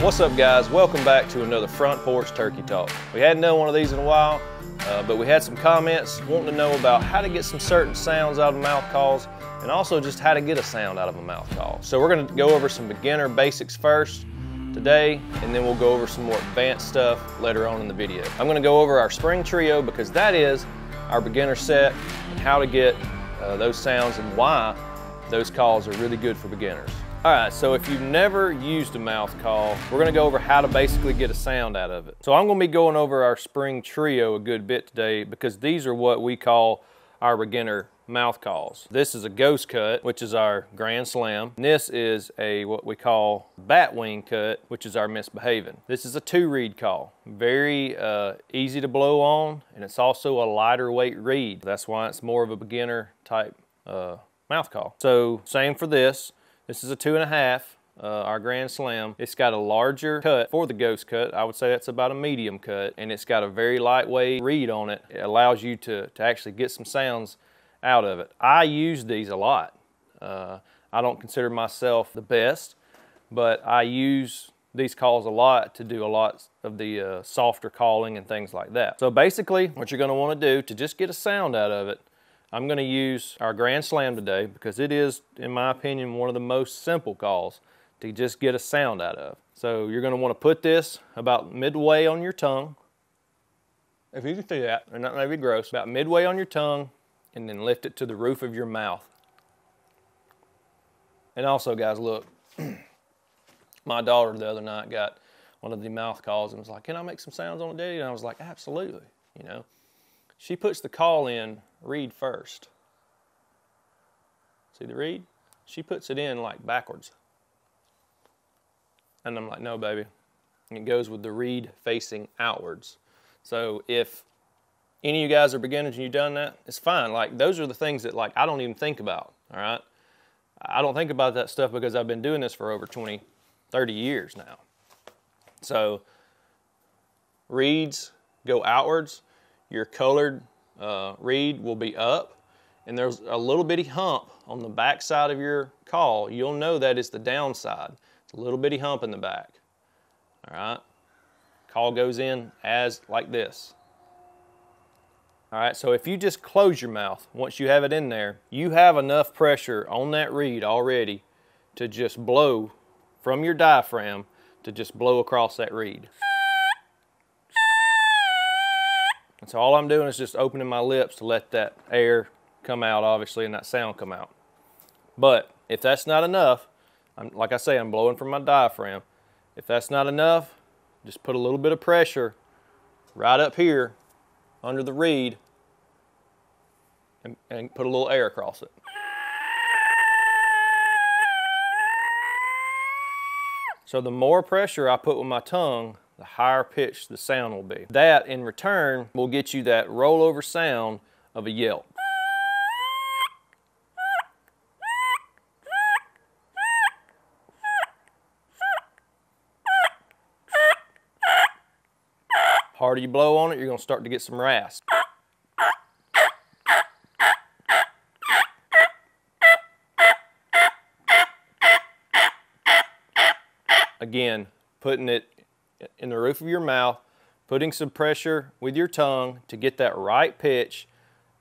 What's up, guys? Welcome back to another Front Porch Turkey Talk. We hadn't done one of these in a while, but we had some comments wanting to know about how to get some certain sounds out of mouth calls and also just how to get a sound out of a mouth call. So we're going to go over some beginner basics first today, and then we'll go over some more advanced stuff later on in the video. I'm going to go over our spring trio because that is our beginner set and how to get those sounds and why those calls are really good for beginners. All right, so if you've never used a mouth call, we're gonna go over how to basically get a sound out of it. So I'm gonna be going over our spring trio a good bit today because these are what we call our beginner mouth calls. This is a ghost cut, which is our grand slam. And this is a what we call bat wing cut, which is our misbehaving. This is a 2-reed call. Very easy to blow on, and it's also a lighter weight reed. That's why it's more of a beginner type mouth call. So same for this. This is a 2.5, our grand slam. It's got a larger cut for the ghost cut. I would say that's about a medium cut, and it's got a very lightweight reed on it. It allows you to actually get some sounds out of it. I use these a lot. I don't consider myself the best, but I use these calls a lot to do a lot of the softer calling and things like that. So basically, what you're gonna wanna do to just get a sound out of it, I'm going to use our grand slam today because it is, in my opinion, one of the most simple calls to just get a sound out of. So you're going to want to put this about midway on your tongue, if you can see that, and not maybe gross, about midway on your tongue, and then lift it to the roof of your mouth. And also, guys, look, my daughter the other night got one of the mouth calls and was like, "Can I make some sounds on it, Daddy?" And I was like, "Absolutely," you know. She puts the call in reed first. See the reed? She puts it in like backwards. And I'm like, "No, baby." And it goes with the reed facing outwards. So if any of you guys are beginners and you've done that, it's fine. Like, those are the things that, like, I don't even think about, all right? I don't think about that stuff because I've been doing this for over 20, 30 years now. So reeds go outwards. Your colored reed will be up, and there's a little bitty hump on the back side of your call. You'll know that is the downside. It's a little bitty hump in the back. All right, call goes in as like this. All right, so if you just close your mouth, once you have it in there, you have enough pressure on that reed already to just blow from your diaphragm to just blow across that reed. And so all I'm doing is just opening my lips to let that air come out, obviously, and that sound come out. But if that's not enough, like I say, I'm blowing from my diaphragm. If that's not enough, just put a little bit of pressure right up here under the reed and put a little air across it. So the more pressure I put with my tongue, the higher pitch the sound will be. That, in return, will get you that rollover sound of a yelp. Harder you blow on it, you're gonna start to get some rasp. Again, putting it in the roof of your mouth, putting some pressure with your tongue to get that right pitch,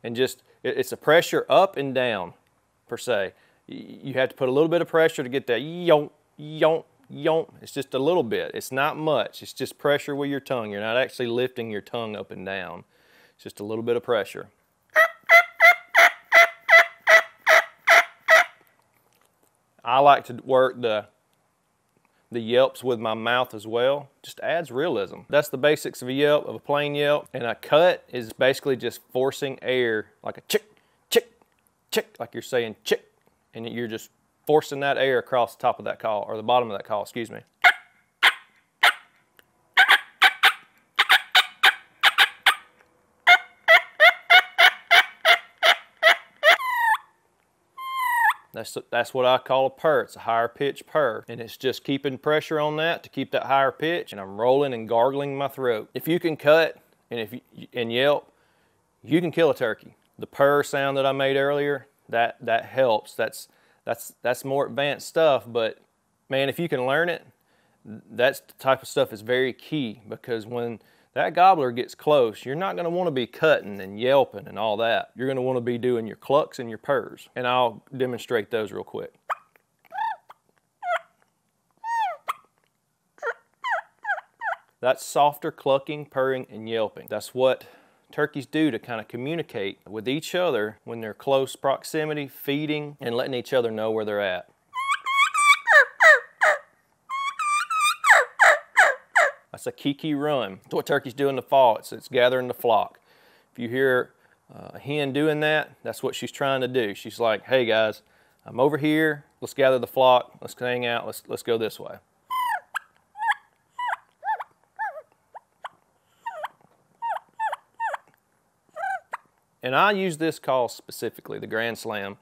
and just, it's a pressure up and down, per se. You have to put a little bit of pressure to get that yonk, yonk, yonk. It's just a little bit. It's not much. It's just pressure with your tongue. You're not actually lifting your tongue up and down. It's just a little bit of pressure. I like to work the yelps with my mouth as well. Just adds realism. That's the basics of a yelp, of a plain yelp. And a cut is basically just forcing air, like a chick, chick, chick, like you're saying chick, and you're just forcing that air across the top of that call, or the bottom of that call, excuse me. That's what I call a purr. It's a higher pitch purr, and it's just keeping pressure on that to keep that higher pitch, and I'm rolling and gargling my throat. If you can cut and yelp, you can kill a turkey. The purr sound that I made earlier, that helps. That's more advanced stuff, but man, if you can learn it, That's the type of stuff that's very key, because when that gobbler gets close, you're not gonna wanna be cutting and yelping and all that. You're gonna wanna be doing your clucks and your purrs. And I'll demonstrate those real quick. That's softer clucking, purring, and yelping. That's what turkeys do to kind of communicate with each other when they're close proximity, feeding, and letting each other know where they're at. That's a kiki run. That's what turkeys do in the fall. It's gathering the flock. If you hear a hen doing that, that's what she's trying to do. She's like, hey guys, I'm over here. Let's gather the flock. Let's hang out. Let's go this way. And I use this call specifically, the Grand Slam.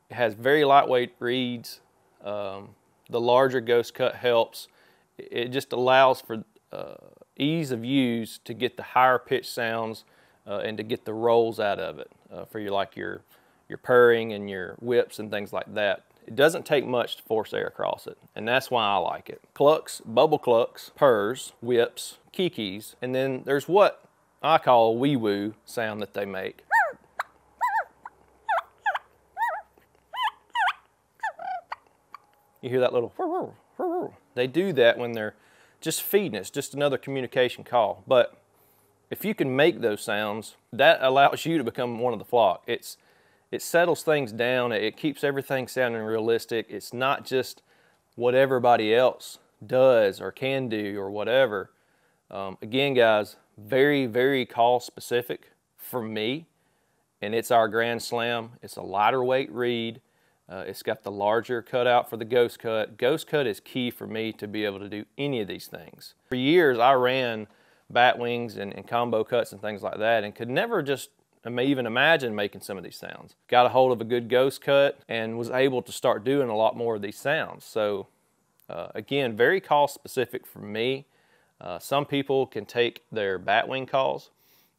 It has very lightweight reeds. The larger ghost cut helps. It just allows for ease of use to get the higher pitch sounds and to get the rolls out of it for your purring and your whips and things like that. It doesn't take much to force air across it, and that's why I like it. Clucks, bubble clucks, purrs, whips, kikis, and then there's what I call a wee-woo sound that they make. You hear that little, they do that when they're just feeding. It's just another communication call. But if you can make those sounds, that allows you to become one of the flock. It settles things down. It keeps everything sounding realistic. It's not just what everybody else does or can do or whatever. Again, guys, very, very call specific for me. And it's our Grand Slam. It's a lighter weight reed. It's got the larger cutout for the ghost cut. Ghost cut is key for me to be able to do any of these things. For years, I ran bat wings and combo cuts and things like that, and could never just even imagine making some of these sounds. Got a hold of a good ghost cut and was able to start doing a lot more of these sounds. So again, very call specific for me. Some people can take their bat wing calls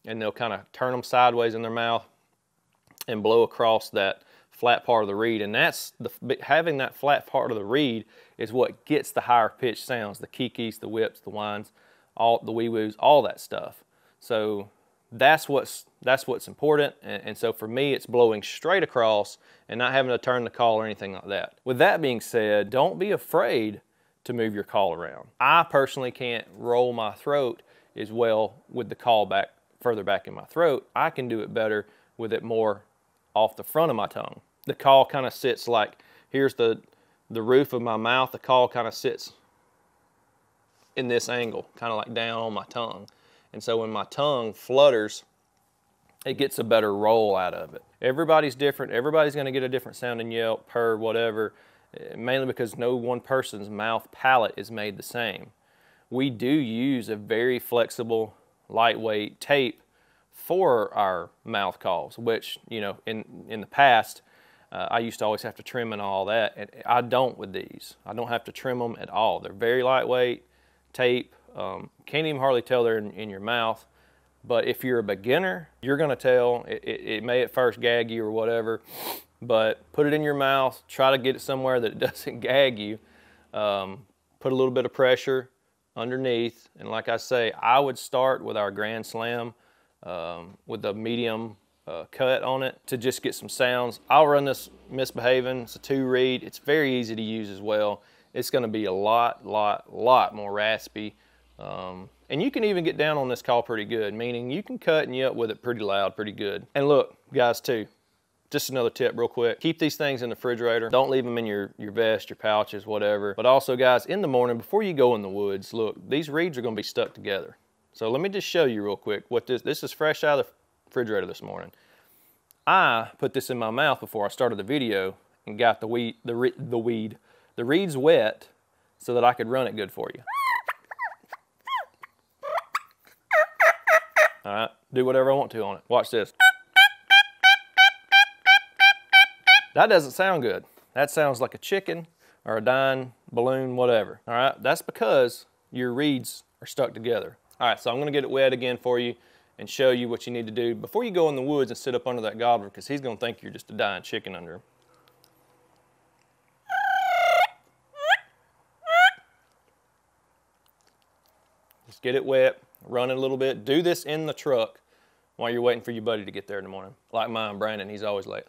and they'll kind of turn them sideways in their mouth and blow across that flat part of the reed, and that's having that flat part of the reed is what gets the higher pitched sounds, the kikis, the whips, the whines, all the wee-woos, all that stuff. So that's what's important, and so for me it's blowing straight across and not having to turn the call or anything like that. With that being said, don't be afraid to move your call around. I personally can't roll my throat as well with the call back further back in my throat. I can do it better with it more off the front of my tongue. The call kind of sits like, here's the roof of my mouth. The call kind of sits in this angle, kind of like down on my tongue. And so when my tongue flutters, it gets a better roll out of it. Everybody's different. Everybody's going to get a different sounding yelp, purr, whatever, mainly because no one person's mouth palate is made the same. We do use a very flexible, lightweight tape for our mouth calls, which, you know, in the past, I used to always have to trim and all that, and I don't with these. I don't have to trim them at all. They're very lightweight, tape, can't even hardly tell they're in your mouth, but if you're a beginner, you're gonna tell. It may at first gag you or whatever, but put it in your mouth, try to get it somewhere that it doesn't gag you, put a little bit of pressure underneath, and like I say, I would start with our Grand Slam with a medium cut on it to just get some sounds. I'll run this Misbehaving. It's a 2 reed. It's very easy to use as well. It's going to be a lot more raspy. And you can even get down on this call pretty good, meaning you can cut and yelp with it pretty loud, pretty good. And look, guys, too, just another tip real quick. Keep these things in the refrigerator. Don't leave them in your vest, your pouches, whatever. But also, guys, in the morning, before you go in the woods, look, these reeds are going to be stuck together. So let me just show you real quick what this is fresh out of the refrigerator this morning. I put this in my mouth before I started the video and got the reeds wet so that I could run it good for you. All right, do whatever I want to on it. Watch this. That doesn't sound good. That sounds like a chicken or a dying balloon, whatever. All right, that's because your reeds are stuck together. All right, so I'm gonna get it wet again for you and show you what you need to do before you go in the woods and sit up under that gobbler, because he's gonna think you're just a dying chicken under him. Just get it wet, run it a little bit. Do this in the truck while you're waiting for your buddy to get there in the morning. Like mine, Brandon, he's always late.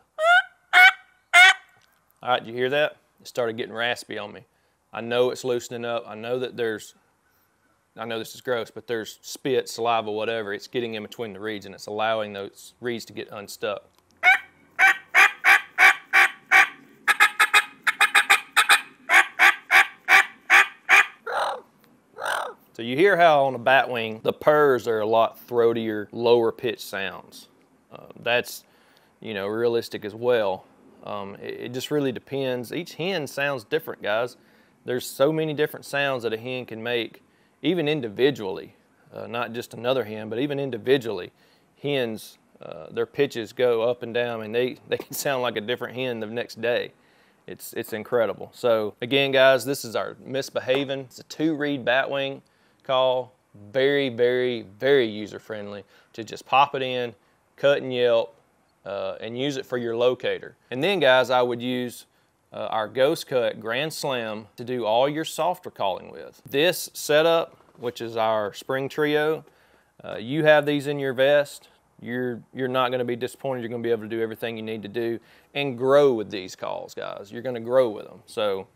All right, did you hear that? It started getting raspy on me. I know it's loosening up. I know that I know this is gross, but there's spit, saliva, whatever. It's getting in between the reeds and it's allowing those reeds to get unstuck. So you hear how on a batwing, the purrs are a lot throatier, lower pitched sounds. That's, you know, realistic as well. It just really depends. Each hen sounds different, guys. There's so many different sounds that a hen can make, even individually. Not just another hen, but even individually. Hens, their pitches go up and down, and they can sound like a different hen the next day. It's incredible. So again, guys, this is our Misbehaving. It's a 2-reed batwing call. Very, very, very user-friendly to just pop it in, cut and yelp, and use it for your locator. And then, guys, I would use our Ghost Cut Grand Slam to do all your softer calling with. This setup, which is our spring trio, you have these in your vest, you're not going to be disappointed. You're going to be able to do everything you need to do and grow with these calls, guys. You're going to grow with them. So,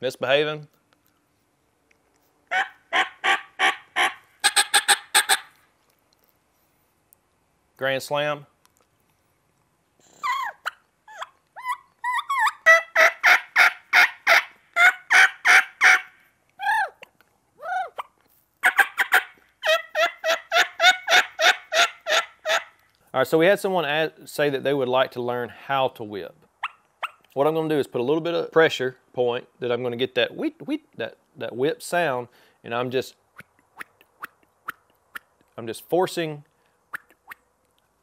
Misbehaving. Grand Slam. All right, so we had someone say that they would like to learn how to whip. What I'm going to do is put a little bit of pressure point that I'm going to get that that whip sound, and I'm just forcing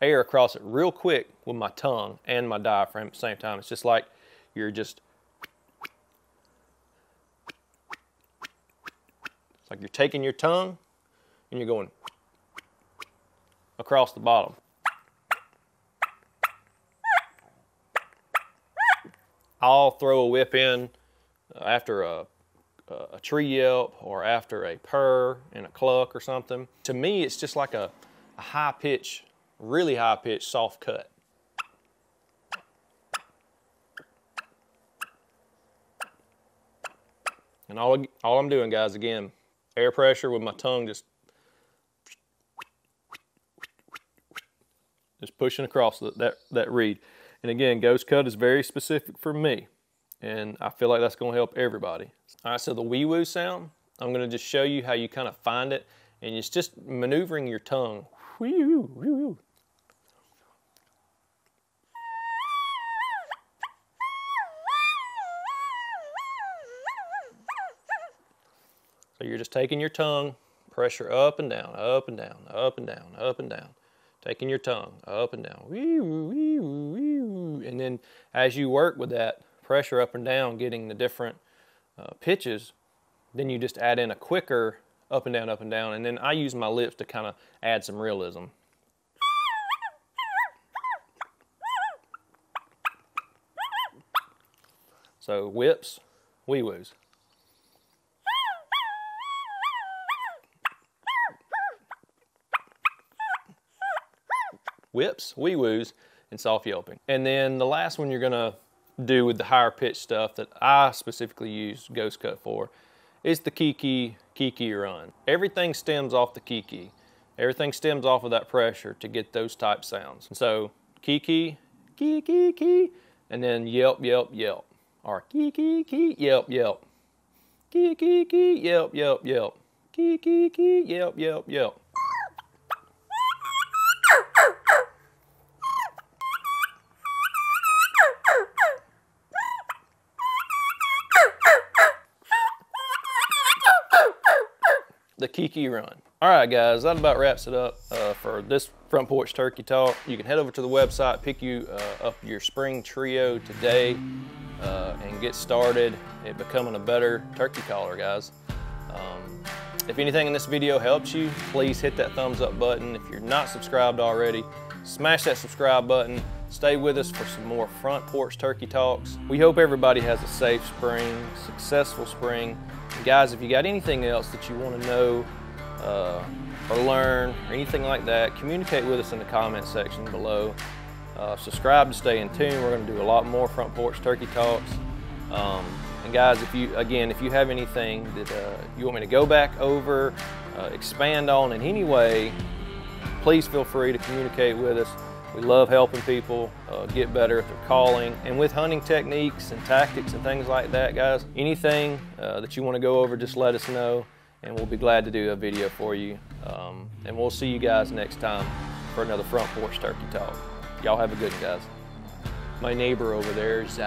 air across it real quick with my tongue and my diaphragm at the same time. It's just like you're just, it's like you're taking your tongue and you're going across the bottom. I'll throw a whip in after a tree yelp or after a purr and a cluck or something. To me, it's just like a high pitch, really high pitch, soft cut. And all I'm doing, guys, again, air pressure with my tongue, just pushing across that reed. And again, Ghost Cut is very specific for me, and I feel like that's going to help everybody. All right, so the wee woo sound, I'm going to just show you how you kind of find it, and it's just maneuvering your tongue. Wee woo, wee woo. So you're just taking your tongue, pressure up and down, up and down, up and down, up and down. Taking your tongue up and down, wee woo, wee woo, wee woo. And then as you work with that pressure up and down, getting the different pitches, then you just add in a quicker up and down, and then I use my lips to kind of add some realism. So whips, wee woos. Whips, wee woos, and soft yelping. And then the last one you're gonna do with the higher pitch stuff that I specifically use Ghost Cut for is the kiki run. Everything stems off the kiki. Everything stems off of that pressure to get those type sounds. And so kiki, and then yelp, yelp, yelp. Or kiki, yelp, yelp. Kiki, yelp, yelp, yelp. Kiki, yelp, yelp, yelp. The kiki run. All right, guys, that about wraps it up for this Front Porch Turkey Talk. You can head over to the website, pick you up your spring trio today, and get started at becoming a better turkey caller, guys. If anything in this video helps you, please hit that thumbs up button. If you're not subscribed already, smash that subscribe button. Stay with us for some more Front Porch Turkey Talks. We hope everybody has a safe spring, successful spring. And guys, if you got anything else that you want to know or learn or anything like that, communicate with us in the comment section below. Subscribe to stay in tune. We're going to do a lot more front porch turkey talks. And guys, if you have anything that you want me to go back over, expand on in any way, please feel free to communicate with us. We love helping people get better at their calling and with hunting techniques and tactics and things like that, guys. Anything that you want to go over, just let us know, and we'll be glad to do a video for you. And we'll see you guys next time for another front porch turkey talk. Y'all have a good one, guys. My neighbor over there is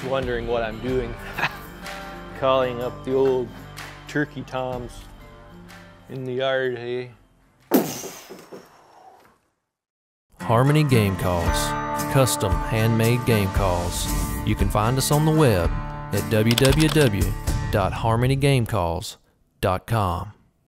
wondering what I'm doing, calling up the old turkey toms in the yard. Hey. Harmony Game Calls, custom handmade game calls. You can find us on the web at www.harmonygamecalls.com.